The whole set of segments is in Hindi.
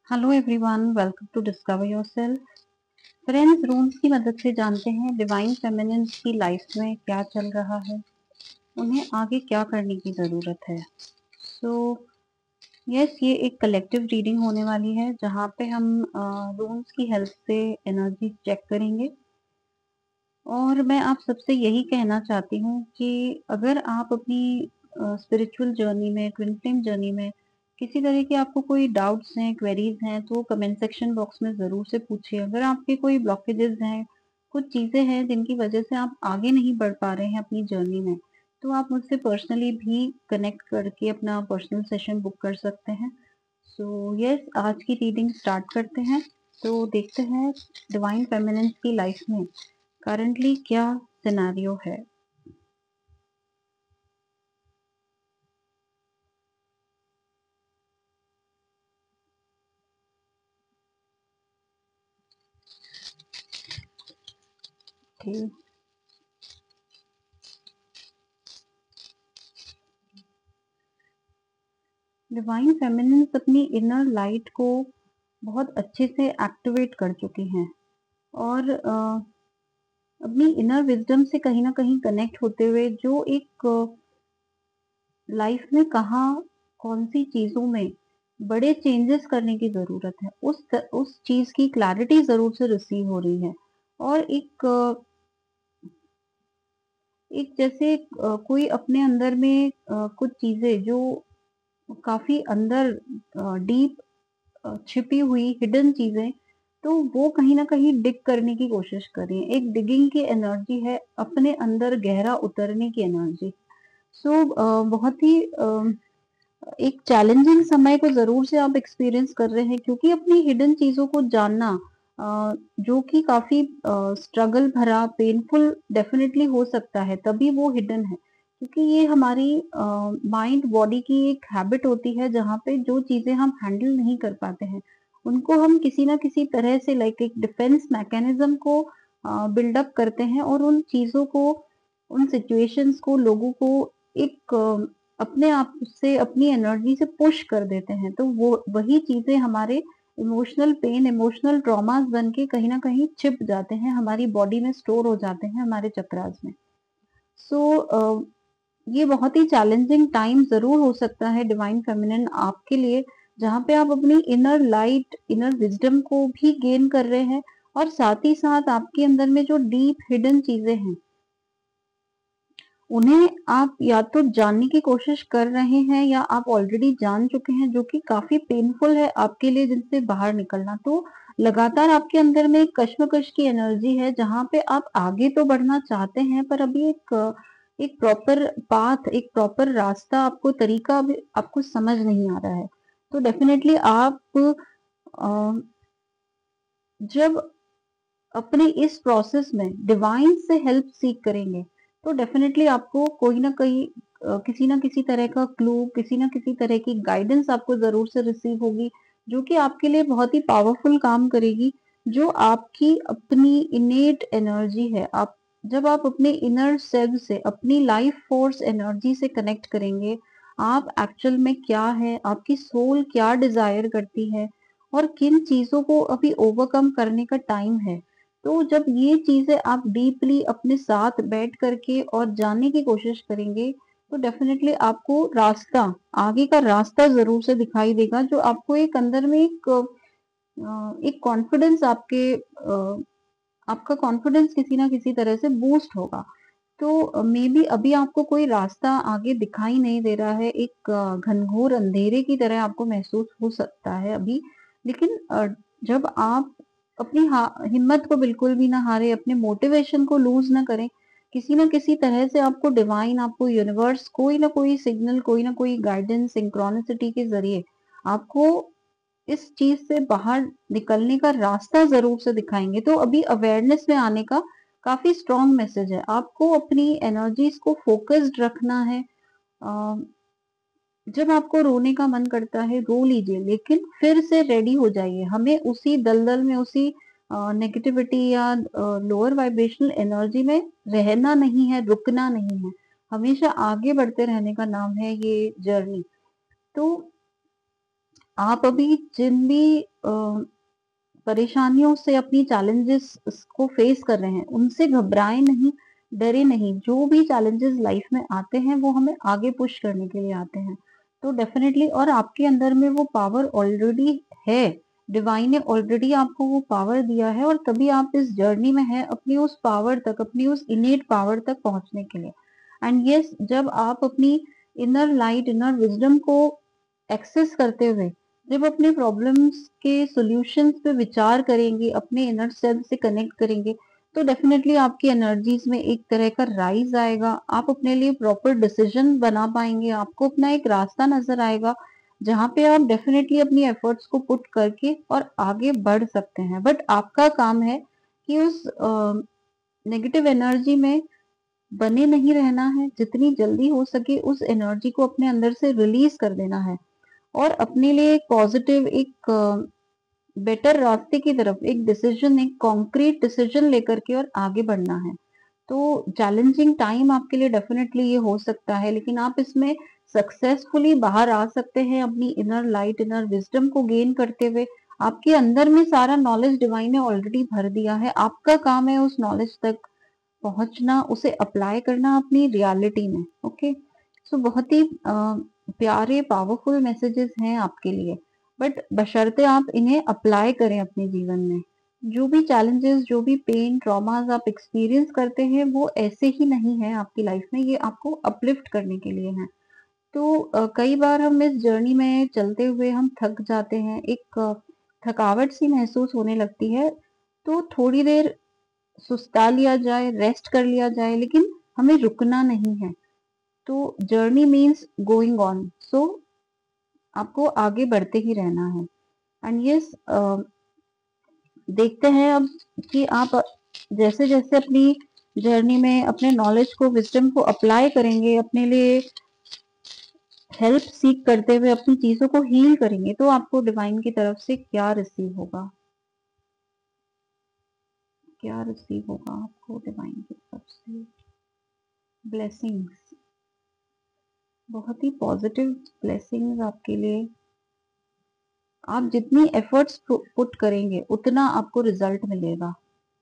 Hello everyone, welcome to discover yourself. Friends, rooms की मदद से जानते हैं डिवाइन फेमिनिन की लाइफ में क्या चल रहा है, उन्हें आगे क्या करने की ज़रूरत है। सो यस, ये एक कलेक्टिव रीडिंग होने वाली है जहाँ पे हम रूम्स की हेल्प से एनर्जी चेक करेंगे। और मैं आप सबसे यही कहना चाहती हूँ कि अगर आप अपनी स्पिरिचुअल जर्नी में, ट्विन फ्लेम जर्नी में किसी तरह के आपको कोई डाउट्स हैं, क्वेरीज हैं, तो कमेंट सेक्शन बॉक्स में ज़रूर से पूछिए। अगर आपके कोई ब्लॉकेजेस हैं, कुछ चीज़ें हैं जिनकी वजह से आप आगे नहीं बढ़ पा रहे हैं अपनी जर्नी में, तो आप मुझसे पर्सनली भी कनेक्ट करके अपना पर्सनल सेशन बुक कर सकते हैं। सो यस, आज की रीडिंग स्टार्ट करते हैं। तो देखते हैं डिवाइन फेमिनिन की लाइफ में करंटली क्या सिनेरियो है। Okay. डिवाइन फेमिनिन अपनी इनर लाइट को बहुत अच्छे से एक्टिवेट कर चुके हैं और अपनी इनर विजडम से कहीं ना कहीं कनेक्ट होते हुए जो एक लाइफ में कहाँ कौन सी चीजों में बड़े चेंजेस करने की जरूरत है, उस चीज की क्लैरिटी जरूर से रिसीव हो रही है। और एक जैसे कोई अपने अंदर में कुछ चीजें जो काफी अंदर डीप छिपी हुई हिडन चीजें, तो वो कहीं ना कहीं डिग करने की कोशिश कर रही है। एक डिगिंग की एनर्जी है, अपने अंदर गहरा उतरने की एनर्जी। सो बहुत ही एक चैलेंजिंग समय को जरूर से आप एक्सपीरियंस कर रहे हैं, क्योंकि अपनी हिडन चीजों को जानना जो कि काफी स्ट्रगल भरा, पेनफुल डेफिनेटली हो सकता है, तभी वो हिडन है। क्योंकि ये हमारी माइंड बॉडी की एक हैबिट होती है जहाँ पे जो चीजें हम हैंडल नहीं कर पाते हैं उनको हम किसी ना किसी तरह से लाइक एक डिफेंस मैकेनिज्म को बिल्डअप करते हैं, और उन चीजों को, उन सिचुएशंस को, लोगों को एक अपने आप से, अपनी एनर्जी से पुश कर देते हैं। तो वो वही चीजें हमारे इमोशनल पेन, इमोशनल ट्रॉमास बन के कहीं ना कहीं छिप जाते हैं, हमारी बॉडी में स्टोर हो जाते हैं, हमारे चक्रास में। सो ये बहुत ही चैलेंजिंग टाइम जरूर हो सकता है डिवाइन फेमिनिन आपके लिए, जहाँ पे आप अपनी इनर लाइट, इनर विजडम को भी गेन कर रहे हैं, और साथ ही साथ आपके अंदर में जो डीप हिडन चीजें हैं उन्हें आप या तो जानने की कोशिश कर रहे हैं या आप ऑलरेडी जान चुके हैं, जो कि काफी पेनफुल है आपके लिए जिनसे बाहर निकलना। तो लगातार आपके अंदर में एक कश्मकश की एनर्जी है जहाँ पे आप आगे तो बढ़ना चाहते हैं, पर अभी एक प्रॉपर पाथ, एक प्रॉपर रास्ता, आपको तरीका अभी आपको समझ नहीं आ रहा है। तो डेफिनेटली आप अ, जब अपने इस प्रोसेस में डिवाइन से हेल्प सीख करेंगे, तो डेफिनेटली आपको कोई ना कोई किसी ना किसी तरह का क्लू, किसी ना किसी तरह की गाइडेंस आपको जरूर से रिसीव होगी, जो कि आपके लिए बहुत ही पावरफुल काम करेगी। जो आपकी अपनी इनेट एनर्जी है, आप जब आप अपने इनर सेल्फ से, अपनी लाइफ फोर्स एनर्जी से कनेक्ट करेंगे, आप एक्चुअल में क्या है, आपकी सोल क्या डिजायर करती है, और किन चीजों को अभी ओवरकम करने का टाइम है। तो जब ये चीजें आप डीपली अपने साथ बैठ करके और जानने की कोशिश करेंगे, तो डेफिनेटली आपको रास्ता, आगे का रास्ता जरूर से दिखाई देगा, जो आपको एक अंदर में एक कॉन्फिडेंस, आपका कॉन्फिडेंस किसी ना किसी तरह से बूस्ट होगा। तो मे बी अभी आपको कोई रास्ता आगे दिखाई नहीं दे रहा है, एक घनघोर अंधेरे की तरह आपको महसूस हो सकता है अभी। लेकिन जब आप अपनी हिम्मत को बिल्कुल भी ना हारे, अपने मोटिवेशन को लूज ना करें, किसी ना किसी तरह से आपको डिवाइन, आपको यूनिवर्स कोई ना कोई सिग्नल, कोई ना कोई गाइडेंस, सिंक्रोनिसिटी के जरिए आपको इस चीज से बाहर निकलने का रास्ता जरूर से दिखाएंगे। तो अभी अवेयरनेस में आने का काफी स्ट्रॉन्ग मैसेज है। आपको अपनी एनर्जीज को फोकस्ड रखना है। अ, जब आपको रोने का मन करता है, रो लीजिए, लेकिन फिर से रेडी हो जाइए। हमें उसी दलदल में, उसी नेगेटिविटी या लोअर वाइब्रेशनल एनर्जी में रहना नहीं है, रुकना नहीं है। हमेशा आगे बढ़ते रहने का नाम है ये जर्नी। तो आप अभी जिन भी परेशानियों से, अपनी चैलेंजेस को फेस कर रहे हैं, उनसे घबराएं नहीं, डरे नहीं। जो भी चैलेंजेस लाइफ में आते हैं वो हमें आगे पुश करने के लिए आते हैं। तो डेफिनेटली, और आपके अंदर में वो पावर ऑलरेडी है, डिवाइन ने ऑलरेडी आपको वो पावर दिया है, और तभी आप इस जर्नी में हैं अपनी उस पावर तक, अपनी उस इनेट पावर तक पहुंचने के लिए। एंड यस, जब आप अपनी इनर लाइट, इनर विजडम को एक्सेस करते हुए, जब अपने प्रॉब्लम्स के सॉल्यूशंस पे विचार करेंगे, अपने इनर सेल्फ से कनेक्ट करेंगे, तो डेफिनेटली आपकी एनर्जीज में एक तरह का राइज आएगा। आप अपने लिए प्रॉपर डिसीजन बना पाएंगे, आपको अपना एक रास्ता नजर आएगा जहाँ पे आप डेफिनेटली अपनी एफर्ट्स को पुट करके और आगे बढ़ सकते हैं। बट आपका काम है कि उस नेगेटिव एनर्जी में बने नहीं रहना है, जितनी जल्दी हो सके उस एनर्जी को अपने अंदर से रिलीज कर देना है, और अपने लिए एक पॉजिटिव, एक बेटर रास्ते की तरफ एक डिसीजन, एक कॉन्क्रीट डिसीजन लेकर के और आगे बढ़ना है। तो चैलेंजिंग टाइम आपके लिए डेफिनेटली ये हो सकता है, लेकिन आप इसमें सक्सेसफुली बाहर आ सकते हैं अपनी इनर लाइट, इनर विजडम को गेन करते हुए। आपके अंदर में सारा नॉलेज डिवाइन ने ऑलरेडी भर दिया है, आपका काम है उस नॉलेज तक पहुंचना, उसे अप्लाई करना अपनी रियलिटी में। ओके, सो बहुत ही प्यारे पावरफुल मैसेजेस हैं आपके लिए, बट बशर्ते आप इन्हें अप्लाई करें अपने जीवन में। जो भी चैलेंजेस, जो भी पेन, ट्रॉमास आप एक्सपीरियंस करते हैं, वो ऐसे ही नहीं है आपकी लाइफ में, ये आपको अपलिफ्ट करने के लिए है। तो कई बार हम इस जर्नी में चलते हुए हम थक जाते हैं, एक थकावट सी महसूस होने लगती है, तो थोड़ी देर सुस्ता लिया जाए, रेस्ट कर लिया जाए, लेकिन हमें रुकना नहीं है। तो जर्नी मीन्स गोइंग ऑन, सो आपको आगे बढ़ते ही रहना है। एंड यस, देखते हैं अब कि आप जैसे जैसे अपनी जर्नी में अपने नॉलेज को, विजडम को अप्लाई करेंगे, अपने लिए हेल्प सीख करते हुए अपनी चीजों को हील करेंगे, तो आपको डिवाइन की तरफ से क्या रिसीव होगा, क्या रिसीव होगा आपको डिवाइन की तरफ से। ब्लेसिंग्स, बहुत ही पॉजिटिव ब्लेसिंग्स आपके लिए। आप जितनी एफर्ट्स पुट करेंगे उतना आपको रिजल्ट मिलेगा।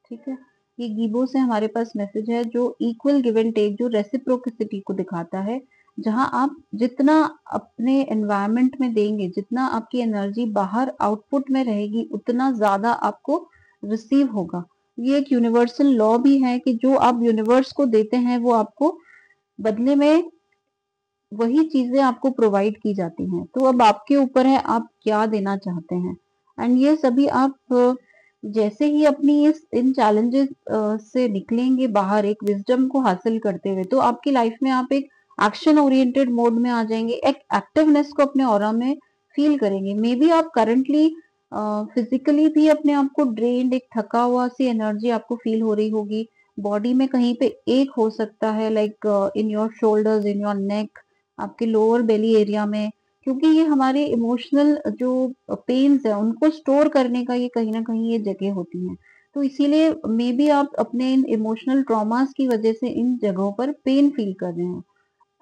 ठीक है, ये गीबो से हमारे पास मैसेज है जो इक्वल गिव एंड टेक, जो रेसिप्रोसिटी को दिखाता है। जहां आप जितना अपने एनवायरनमेंट में देंगे, जितना आपकी एनर्जी बाहर आउटपुट में रहेगी, उतना ज्यादा आपको रिसीव होगा। ये एक यूनिवर्सल लॉ भी है कि जो आप यूनिवर्स को देते हैं वो आपको बदले में वही चीजें आपको प्रोवाइड की जाती हैं। तो अब आपके ऊपर है आप क्या देना चाहते हैं। एंड ये सभी आप जैसे ही अपनी इस इन चैलेंजेस से निकलेंगे बाहर, एक विजडम को हासिल करते हुए, तो आपकी लाइफ में आप एक एक्शन ओरिएंटेड मोड में आ जाएंगे, एक एक्टिवनेस को अपने ऑरा में फील करेंगे। मे बी आप करंटली फिजिकली भी अपने आप को ड्रेन्ड, एक थका हुआ सी एनर्जी आपको फील हो रही होगी। बॉडी में कहीं पे एक हो सकता है, like in your shoulders, in your neck, आपके लोअर बेली एरिया में, क्योंकि ये हमारे इमोशनल जो पेन्स है उनको स्टोर करने का ये कहीं ना कहीं ये जगह होती है। तो इसीलिए मे बी आप अपने इन इमोशनल ट्रॉमास की वजह से इन जगहों पर पेन फील कर रहे हैं।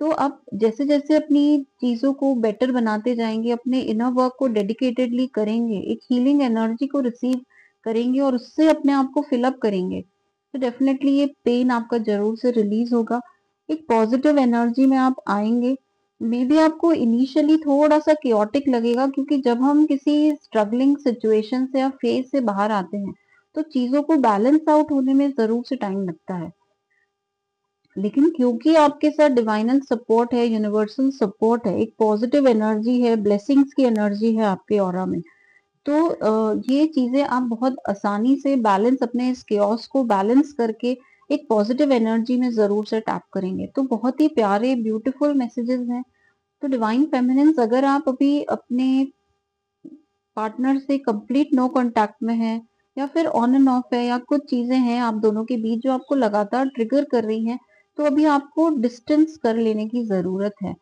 तो आप जैसे जैसे अपनी चीजों को बेटर बनाते जाएंगे, अपने इनर वर्क को डेडिकेटेडली करेंगे, एक हीलिंग एनर्जी को रिसीव करेंगे और उससे अपने आप को फिलअप करेंगे, तो डेफिनेटली ये पेन आपका जरूर से रिलीज होगा। एक पॉजिटिव एनर्जी में आप आएंगे। मे बी आपको इनिशियली थोड़ा सा केओटिक लगेगा, क्योंकि जब हम किसी स्ट्रगलिंग सिचुएशन से या फेज से बाहर आते हैं तो चीजों को बैलेंस आउट होने में जरूर से टाइम लगता है। लेकिन क्योंकि आपके साथ डिवाइनल सपोर्ट है, यूनिवर्सल सपोर्ट है, एक पॉजिटिव एनर्जी है, ब्लेसिंग्स की एनर्जी है आपके ऑरा में, तो ये चीजें आप बहुत आसानी से बैलेंस, अपने इस केओस को बैलेंस करके एक पॉजिटिव एनर्जी में जरूर से टैप करेंगे। तो बहुत ही प्यारे ब्यूटीफुल मैसेजेस हैं। तो डिवाइन फेमिनिन्स, अगर आप अभी अपने पार्टनर से कंप्लीट नो कांटेक्ट में है, या फिर ऑन एंड ऑफ है, या कुछ चीजें हैं आप दोनों के बीच जो आपको लगातार ट्रिगर कर रही हैं, तो अभी आपको डिस्टेंस कर लेने की जरूरत है।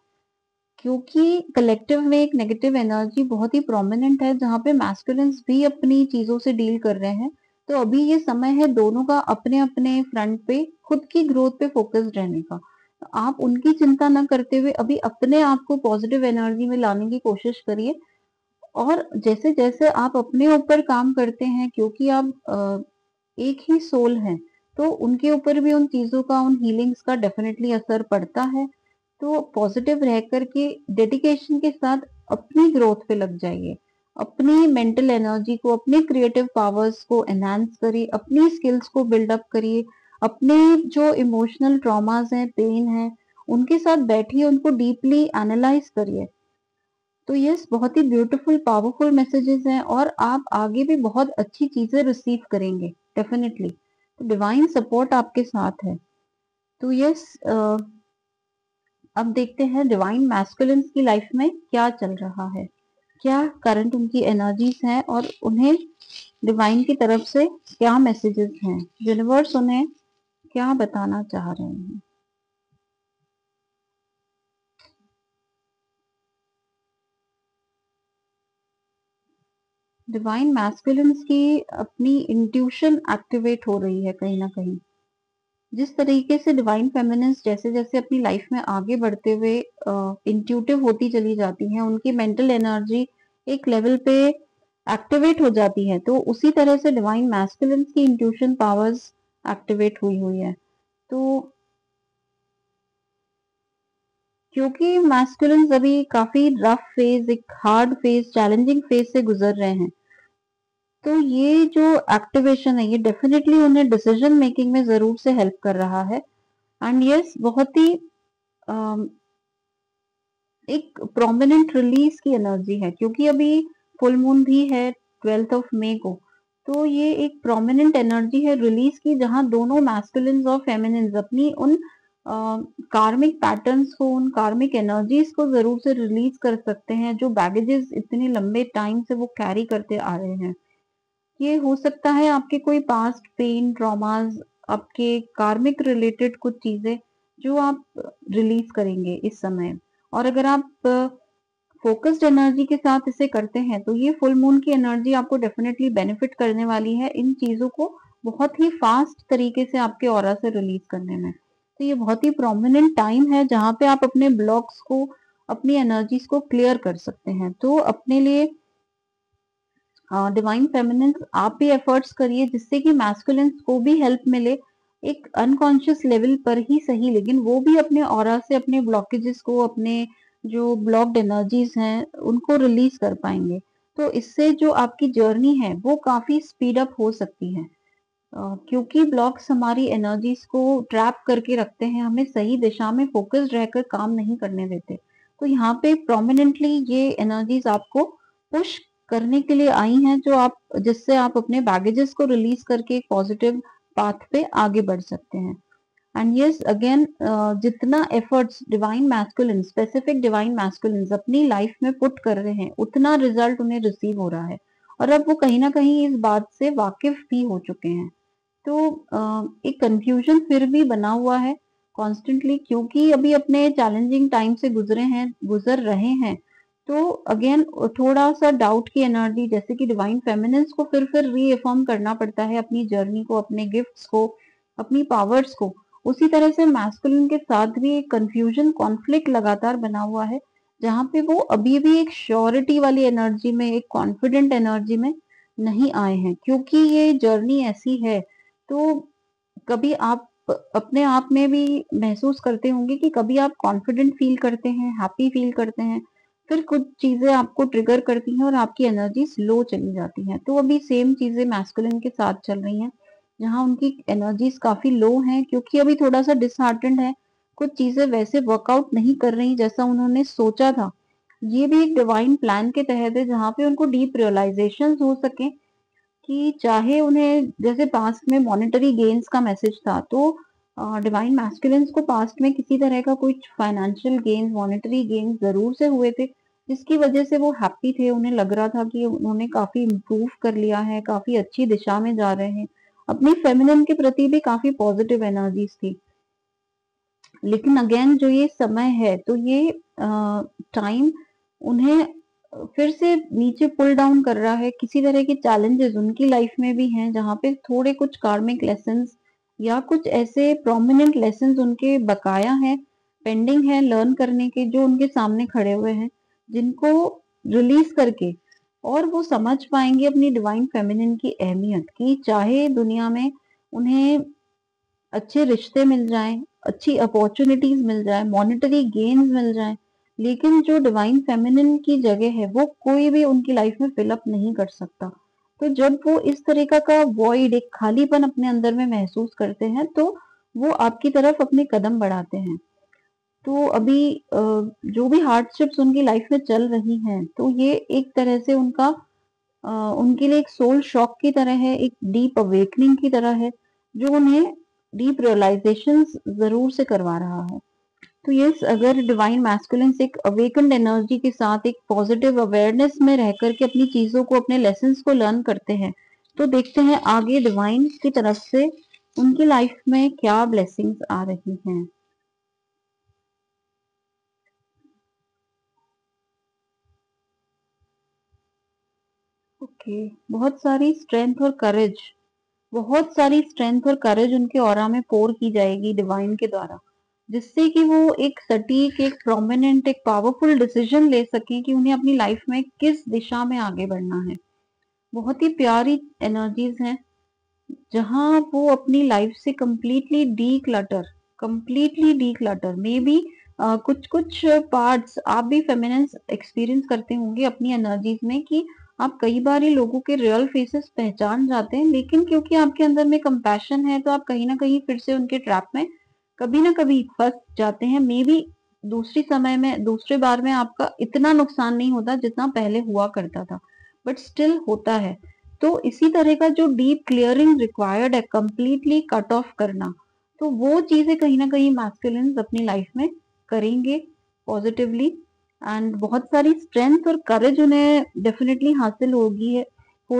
क्योंकि कलेक्टिव में एक नेगेटिव एनर्जी बहुत ही प्रोमिनेंट है, जहाँ पे मैस्कुलिन्स भी अपनी चीजों से डील कर रहे हैं। तो अभी ये समय है दोनों का अपने अपने फ्रंट पे खुद की ग्रोथ पे फोकस्ड रहने का। तो आप उनकी चिंता न करते हुए अभी अपने आप को पॉजिटिव एनर्जी में लाने की कोशिश करिए, और जैसे जैसे आप अपने ऊपर काम करते हैं, क्योंकि आप एक ही सोल हैं, तो उनके ऊपर भी उन चीजों का, उन हीलिंग्स का डेफिनेटली असर पड़ता है। तो पॉजिटिव रह करके डेडिकेशन के साथ अपनी ग्रोथ पे लग जाइए, अपनी मेंटल एनर्जी को, अपने क्रिएटिव पावर्स को एनहांस करिए, अपनी स्किल्स को बिल्डअप करिए, अपने जो इमोशनल ट्रॉमास हैं, पेन है, उनके साथ बैठिए, उनको डीपली एनालाइज करिए। तो यस, बहुत ही ब्यूटीफुल पावरफुल मैसेजेस हैं और आप आगे भी बहुत अच्छी चीजें रिसीव करेंगे डेफिनेटली। तो डिवाइन सपोर्ट आपके साथ है। तो यस, अब देखते हैं डिवाइन मैस्कुलिन्स की लाइफ में क्या चल रहा है, क्या करंट उनकी एनर्जीज हैं और उन्हें डिवाइन की तरफ से क्या मैसेजेस हैं, यूनिवर्स उन्हें क्या बताना चाह रहे हैं। डिवाइन मैस्कुलिन्स की अपनी इंट्यूशन एक्टिवेट हो रही है कहीं ना कहीं। जिस तरीके से डिवाइन फेमिनिन्स जैसे जैसे अपनी लाइफ में आगे बढ़ते हुए इंट्यूटिव होती चली जाती हैं, उनकी मेंटल एनर्जी एक लेवल पे एक्टिवेट हो जाती है, तो उसी तरह से डिवाइन मैस्कुलिन्स की इंट्यूशन पावर्स एक्टिवेट हुई हुई है। तो क्योंकि मैस्कुलिन्स अभी काफी रफ फेज, एक हार्ड फेज, चैलेंजिंग फेज से गुजर रहे हैं, तो ये जो एक्टिवेशन है ये डेफिनेटली उन्हें डिसीजन मेकिंग में जरूर से हेल्प कर रहा है। एंड यस, बहुत ही एक प्रोमिनेंट रिलीज की एनर्जी है, क्योंकि अभी फुल मून भी है 12 मई को। तो ये एक प्रोमिनेंट एनर्जी है रिलीज की, जहां दोनों मैस्कुलिन्स और फेमिनिन्स अपनी उन कार्मिक पैटर्न्स को, उन कार्मिक एनर्जीज को जरूर से रिलीज कर सकते हैं, जो बैगेजेस इतने लंबे टाइम से वो कैरी करते आ रहे हैं। ये हो सकता है आपके कोई पास्ट पेन, ट्रॉमास, आपके कार्मिक रिलेटेड कुछ चीजें जो आप रिलीज करेंगे इस समय। और अगर आप फोकस्ड एनर्जी के साथ इसे करते हैं, तो ये फुल मून की एनर्जी आपको डेफिनेटली बेनिफिट करने वाली है इन चीजों को बहुत ही फास्ट तरीके से आपके ऑरा से रिलीज करने में। तो ये बहुत ही प्रोमिनेंट टाइम है जहां पे आप अपने ब्लॉक्स को, अपनी एनर्जीज को क्लियर कर सकते हैं। तो अपने लिए डिवाइन फेमिनिन्स आप भी एफर्ट्स करिए, जिससे कि मैस्कुलिन्स को भी हेल्प मिले, एक अनकॉन्शियस लेवल पर ही सही, लेकिन वो भी अपने ऑरा से अपने ब्लॉकेजेस को, अपने जो ब्लॉक्ड एनर्जीज हैं उनको रिलीज कर पाएंगे। तो इससे जो आपकी जर्नी है वो काफी स्पीड अप हो सकती है, क्योंकि ब्लॉक्स हमारी एनर्जीज को ट्रैप करके रखते हैं, हमें सही दिशा में फोकस्ड रहकर काम नहीं करने देते। तो यहाँ पे प्रोमिनेंटली ये एनर्जीज आपको पुश करने के लिए आई हैं, जो आप, जिससे आप अपने बैगेजेस को रिलीज करके एक पॉजिटिव पाथ पे आगे बढ़ सकते हैं। एंड यस, अगेन, जितना efforts divine masculine, specific divine masculines अपनी लाइफ में पुट कर रहे हैं, उतना रिजल्ट उन्हें रिसीव हो रहा है, और अब वो कहीं ना कहीं इस बात से वाकिफ भी हो चुके हैं। तो एक कंफ्यूजन फिर भी बना हुआ है कॉन्स्टेंटली, क्योंकि अभी अपने चैलेंजिंग टाइम से गुजर रहे हैं। तो अगेन थोड़ा सा डाउट की एनर्जी, जैसे कि डिवाइन फेमिनिन्स को फिर रीअफर्म करना पड़ता है अपनी जर्नी को, अपने गिफ्ट्स को, अपनी पावर्स को। उसी तरह से मैस्कुलिन के साथ भी एक कंफ्यूजन, कॉन्फ्लिक्ट लगातार बना हुआ है, जहां पे वो अभी भी एक श्योरिटी वाली एनर्जी में, एक कॉन्फिडेंट एनर्जी में नहीं आए हैं, क्योंकि ये जर्नी ऐसी है। तो कभी आप अपने आप में भी महसूस करते होंगे कि कभी आप कॉन्फिडेंट फील करते हैं, हैप्पी फील करते हैं, फिर कुछ चीजें आपको ट्रिगर करती हैं और आपकी एनर्जी स्लो चली जाती हैं। तो अभी सेम चीजें मैस्कुलिन के साथ चल रही हैं, जहां उनकी एनर्जीज काफी लो हैं, क्योंकि अभी थोड़ा सा डिसहार्टेंड है, कुछ चीजें वैसे वर्कआउट नहीं कर रही जैसा उन्होंने सोचा था। ये भी एक डिवाइन प्लान के तहत है, जहां पे उनको डीप रियलाइजेशन हो सके, कि चाहे उन्हें, जैसे पास्ट में मॉनेटरी गेन्स का मैसेज था, तो डिवाइन मैस्कुलिन्स को पास्ट में किसी तरह का कुछ फाइनेंशियल गेन, मॉनेटरी गेन जरूर से हुए थे, जिसकी वजह से वो हैप्पी थे, उन्हें लग रहा था कि उन्होंने काफी इम्प्रूव कर लिया है, काफी अच्छी दिशा में जा रहे हैं, अपनी फेमिनिन के प्रति भी काफी पॉजिटिव एनर्जीज थी। लेकिन अगेन जो ये समय है, तो ये टाइम उन्हें फिर से नीचे पुल डाउन कर रहा है। किसी तरह के चैलेंजेस उनकी लाइफ में भी हैं, जहां पे थोड़े कुछ कार्मिक लेसन्स या कुछ ऐसे प्रोमिनेंट लेसन्स उनके बकाया हैं, पेंडिंग है लर्न करने के, जो उनके सामने खड़े हुए हैं, जिनको रिलीज करके और वो समझ पाएंगे अपनी डिवाइन फेमिनिन की अहमियत, कि चाहे दुनिया में उन्हें अच्छे रिश्ते मिल जाएं, अच्छी अपॉर्चुनिटीज मिल जाए, मॉनेटरी गेन्स मिल जाएं, लेकिन जो डिवाइन फेमिनिन की जगह है वो कोई भी उनकी लाइफ में फिलअप नहीं कर सकता। तो जब वो इस तरीका का वॉइड, एक खालीपन अपने अंदर में महसूस करते हैं, तो वो आपकी तरफ अपने कदम बढ़ाते हैं। तो अभी जो भी हार्डशिप्स उनकी लाइफ में चल रही हैं, तो ये एक तरह से उनके लिए एक सोल शॉक की तरह है, एक डीप अवेकनिंग की तरह है, जो उन्हें डीप रियलाइजेशंस जरूर से करवा रहा है। तो यस, अगर डिवाइन मैस्कुलिन्स एक अवेकन्ड एनर्जी के साथ एक पॉजिटिव अवेयरनेस में रह करके अपनी चीजों को, अपने लेसन्स को लर्न करते हैं, तो देखते हैं आगे डिवाइन की तरफ से उनकी लाइफ में क्या ब्लेसिंग्स आ रही हैं। ओके, बहुत सारी स्ट्रेंथ और करेज उनके ऑरा में पोर की जाएगी डिवाइन के द्वारा, जिससे कि वो एक सटीक, एक प्रोमिनेंट, एक पावरफुल डिसीजन ले सकें कि उन्हें अपनी लाइफ में किस दिशा में आगे बढ़ना है। बहुत ही प्यारी एनर्जीज हैं, जहां वो अपनी लाइफ से completely D clutter may be कुछ कुछ पार्ट्स आप भी फेमिनिन एक्सपीरियंस करते होंगे अपनी एनर्जीज में, कि आप कई बार ही लोगों के रियल फेसेस पहचान जाते हैं, लेकिन क्योंकि आपके अंदर में कंपैशन है, तो आप कहीं ना कहीं फिर से उनके ट्रैप में कभी ना कभी फंस जाते हैं। मे बी दूसरे बार में आपका इतना नुकसान नहीं होता जितना पहले हुआ करता था, बट स्टिल होता है। तो इसी तरह का जो डीप क्लियरिंग रिक्वायर्ड है, कंप्लीटली कट ऑफ करना, तो वो चीजें कहीं ना कहीं मैस्कुलिन्स अपनी लाइफ में करेंगे पॉजिटिवली। एंड बहुत सारी स्ट्रेंथ और करेज उन्हें डेफिनेटली हासिल हो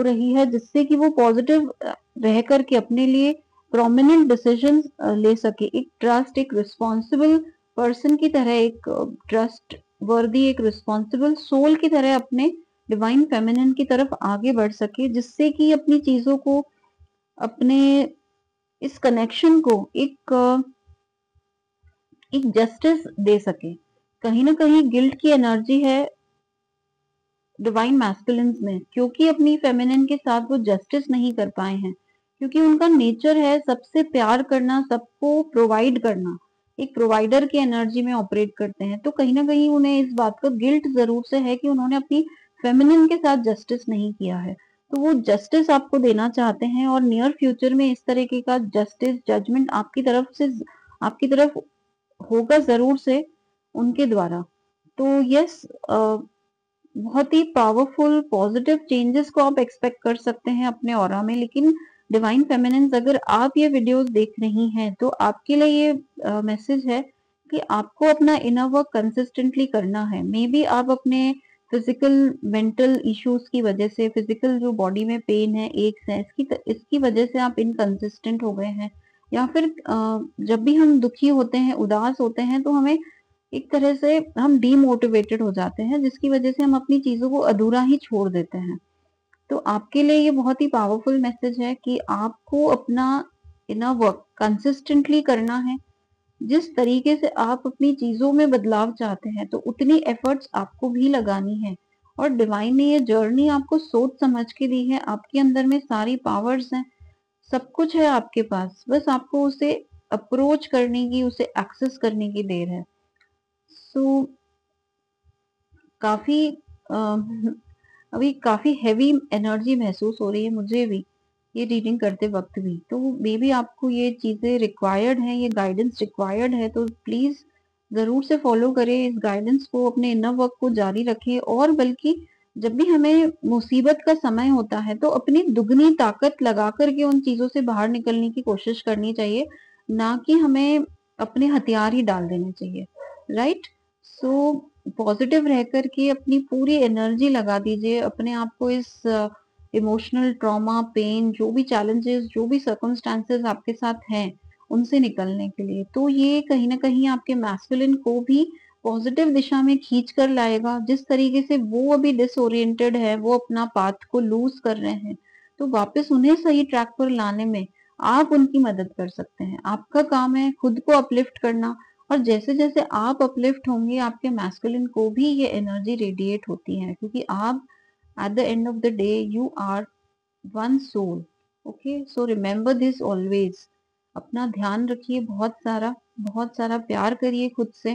रही है, जिससे कि वो पॉजिटिव रह करके अपने लिए प्रोमिनेंट डिसीजन ले सके, एक ट्रस्ट, एक रिस्पॉन्सिबल पर्सन की तरह, एक ट्रस्ट वर्दी, एक रिस्पॉन्सिबल सोल की तरह अपने डिवाइन फेमिनिन की तरफ आगे बढ़ सके, जिससे कि अपनी चीजों को, अपने इस कनेक्शन को एक जस्टिस दे सके। कहीं ना कहीं गिल्ट की एनर्जी है डिवाइन मैस्कुलिन्स में, क्योंकि अपनी फेमिनिन के साथ वो जस्टिस नहीं कर पाए हैं, क्योंकि उनका नेचर है सबसे प्यार करना, सबको प्रोवाइड करना, एक प्रोवाइडर की एनर्जी में ऑपरेट करते हैं। तो कहीं ना कहीं उन्हें इस बात का गिल्ट जरूर से है कि उन्होंने अपनी फेमिनिन के साथ जस्टिस नहीं किया है। तो वो जस्टिस आपको देना चाहते हैं, और नियर फ्यूचर में इस तरीके का जस्टिस, जजमेंट आपकी तरफ होगा जरूर से उनके द्वारा। तो यस, बहुत ही पावरफुल पॉजिटिव चेंजेस को आप एक्सपेक्ट कर सकते हैं अपने ऑरा में। लेकिन डिवाइन फेमिनिन्स, अगर आप ये वीडियोस देख रही हैं, तो आपके लिए ये मैसेज है कि आपको अपना इनर वर्क कंसिस्टेंटली करना है। मे बी आप अपने फिजिकल मेंटल इश्यूज की वजह से, फिजिकल जो बॉडी में पेन है, एक्स है, इसकी वजह से आप इनकंसिस्टेंट हो गए हैं, या फिर जब भी हम दुखी होते हैं, उदास होते हैं, तो हमें एक तरह से हम डीमोटिवेटेड हो जाते हैं, जिसकी वजह से हम अपनी चीजों को अधूरा ही छोड़ देते हैं। तो आपके लिए ये बहुत ही पावरफुल मैसेज है कि आपको अपना इनर वर्क कंसिस्टेंटली करना है। जिस तरीके से आप अपनी चीजों में बदलाव चाहते हैं, तो उतनी एफर्ट्स आपको भी लगानी है। और डिवाइन ने ये जर्नी आपको सोच समझ के दी है, आपके अंदर में सारी पावर्स हैं, सब कुछ है आपके पास, बस आपको उसे अप्रोच करने की, उसे एक्सेस करने की देर है। सो काफी अभी काफी हैवी एनर्जी महसूस हो रही है मुझे भी, ये रीडिंग करते वक्त भी। तो मे बी आपको ये चीजें रिक्वायर्ड हैं, ये गाइडेंस रिक्वायर्ड है, तो प्लीज जरूर से फॉलो करें इस गाइडेंस को, अपने इनर वर्क को जारी रखें। और बल्कि जब भी हमें मुसीबत का समय होता है, तो अपनी दुगनी ताकत लगा करके उन चीजों से बाहर निकलने की कोशिश करनी चाहिए, ना कि हमें अपने हथियार ही डाल देने चाहिए। राइट? सो पॉजिटिव रह करके अपनी पूरी एनर्जी लगा दीजिए अपने आप को इस इमोशनल ट्रॉमा, पेन, जो भी चैलेंजेस, जो भी सर्कमस्टांसेस आपके साथ हैं, उनसे निकलने के लिए। तो ये कहीं ना कहीं आपके मैस्कुलिन को भी पॉजिटिव दिशा में खींच कर लाएगा। जिस तरीके से वो अभी डिसोरिएंटेड है, वो अपना पाथ को लूज कर रहे हैं, तो वापस उन्हें सही ट्रैक पर लाने में आप उनकी मदद कर सकते हैं। आपका काम है खुद को अपलिफ्ट करना, और जैसे जैसे आप अपलिफ्ट होंगे, आपके मैस्कुलिन को भी ये एनर्जी रेडिएट होती है, क्योंकि आप At the end of the day, you are one soul. Okay, so remember this always. अपना ध्यान रखिए, बहुत सारा प्यार करिए खुद से।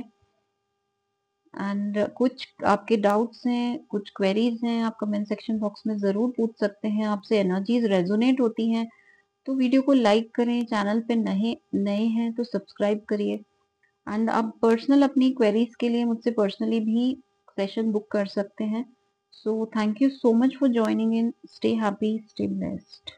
एंड कुछ आपके डाउट्स हैं, कुछ क्वेरीज हैं, आप कमेंट सेक्शन बॉक्स में जरूर पूछ सकते हैं। आपसे एनर्जीज रेजोनेट होती हैं तो वीडियो को लाइक करें, चैनल पे नए नए हैं तो सब्सक्राइब करिए। एंड आप पर्सनल अपनी क्वेरीज के लिए मुझसे पर्सनली भी सेशन बुक कर सकते हैं। So thank you so much for joining in. Stay happy, stay blessed.